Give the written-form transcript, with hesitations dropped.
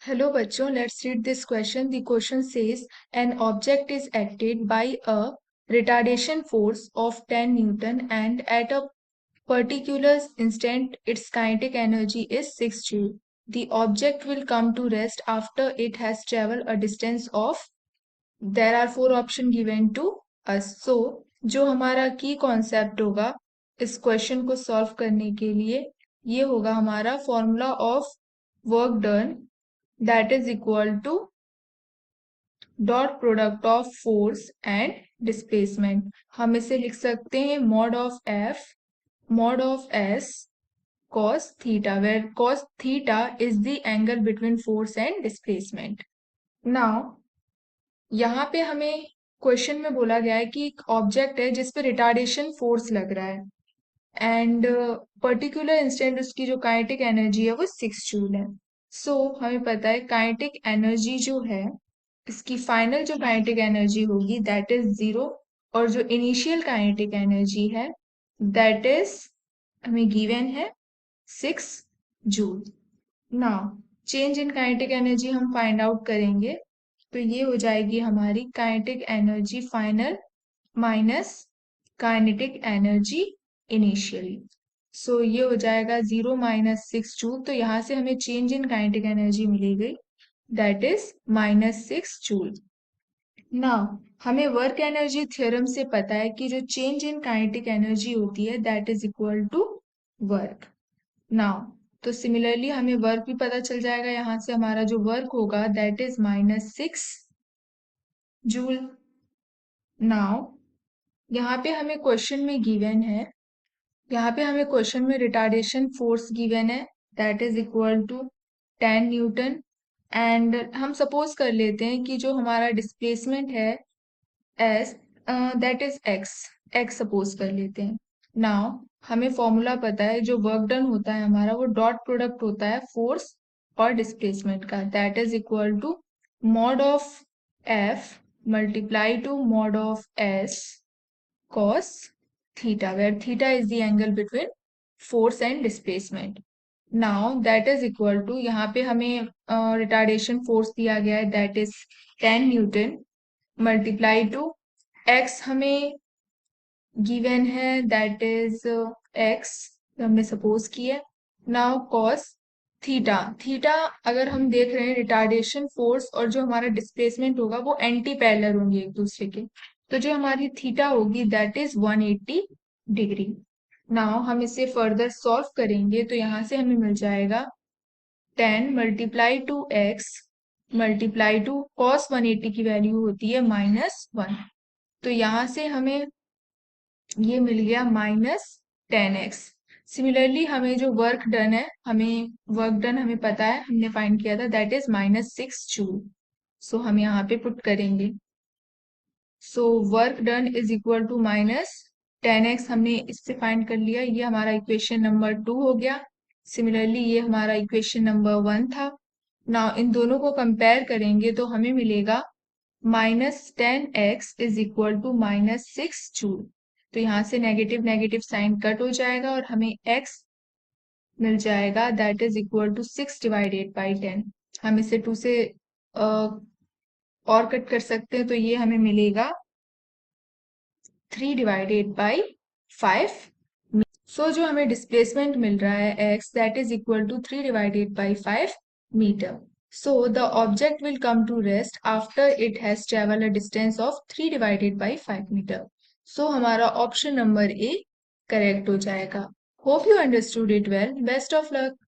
Hello bachcho, let's read this question. The question says an object is acted by a retardation force of 10 Newton and at a particular instant its kinetic energy is 6 joule. The object will come to rest after it has traveled a distance of, there are 4 options given to us. So जो हमारा की concept होगा इस question को solve करने के लिए ये होगा हमारा formula of work done that is equal to dot product of force and displacement. हम इसे लिख सकते हैं mod of f mod of s cos theta, where cos theta is the angle between force and displacement. Now यहाँ पे हमें question में बोला गया है कि एक ऑब्जेक्ट है जिस पे रिटार्डेशन फोर्स लग रहा है एंड पर्टिकुलर इंस्टेंट उसकी जो काइनेटिक एनर्जी है वो 6 जूल है. सो हमें पता है काइनेटिक एनर्जी जो है इसकी फाइनल जो काइनेटिक एनर्जी होगी दैट इज 0 और जो इनिशियल काइनेटिक एनर्जी है दैट इज हमें गिवन है 6 joule. Now change in kinetic energy हम फाइंड आउट करेंगे तो ये हो जाएगी हमारी kinetic energy final minus kinetic energy initially. So ये हो जाएगा 0 माइनस 6 जूल. तो यहाँ से हमें चेंज इन काइनेटिक एनर्जी मिलेगी that is minus 6 joule. Now हमें वर्क एनर्जी थ्योरम से पता है कि जो चेंज इन काइनेटिक एनर्जी होती है that is equal to work. Now तो सिमिलरली हमें वर्क भी पता चल जाएगा. यहाँ से हमारा जो वर्क होगा that is minus 6 joule. Now यहाँ पे हमें क्वेश्चन में गिवन है, यहाँ पे हमें क्वेश्चन में रिटार्डेशन फोर्स गिवन है that is equal to 10 newton and हम सपोज कर लेते हैं कि जो हमारा डिस्प्लेसमेंट है S that is X suppose कर लेते हैं. नाउ हमें फॉर्मूला पता है जो वर्क डन होता है हमारा वो डॉट प्रोडक्ट होता है फोर्स और डिस्प्लेसमेंट का that is equal to mod of F multiply to mod of S cos theta, where theta is the angle between force and displacement. Now that is equal to, यहाँ पे हमें retardation force दिया गया है that is 10 Newton multiply two x हमें given है that is x हमने suppose किया. नाउ cos थीटा, थीटा अगर हम देख रहे हैं रिटार्डेशन फोर्स और जो हमारा डिस्प्लेसमेंट होगा वो एंटी पैरेलल होंगे एक दूसरे के, तो जो हमारी थीटा होगी दैट इज 180 डिग्री. नाउ हम इसे फर्दर सॉल्व करेंगे तो यहाँ से हमें मिल जाएगा 10 multiply two x multiply two cos 180 की वैल्यू होती है -1. तो यहाँ से हमें ये मिल गया -10x. सिमिलरली हमें जो वर्क डन है, हमें वर्क डन हमें पता है, हमने फाइंड किया था दैट इज -6 जूल. सो हम यहाँ पे पुट करेंगे. So work done is equal to -10x. हमने इससे फाइंड कर लिया, ये हमारा इक्वेशन नंबर 2 हो गया. सिमिलरली ये हमारा इक्वेशन नंबर 1 था. नाउ इन दोनों को कंपेयर करेंगे तो हमें मिलेगा -10x is equal to -6 joule. तो यहाँ से नेगेटिव नेगेटिव साइन कट हो जाएगा और हमें x मिल जाएगा that is equal to 6 divided by 10. हम इसे 2 से और कट कर सकते हैं तो ये हमें मिलेगा 3 डिवाइडेड बाई 5. सो जो हमें डिस्प्लेसमेंट मिल रहा है x that is equal to 3 divided by 5 metre. So the object will come to rest after it has traveled a distance of 3 divided by 5 meter. So हमारा ऑप्शन नंबर ए करेक्ट हो जाएगा. Hope you understood it well. Best of luck.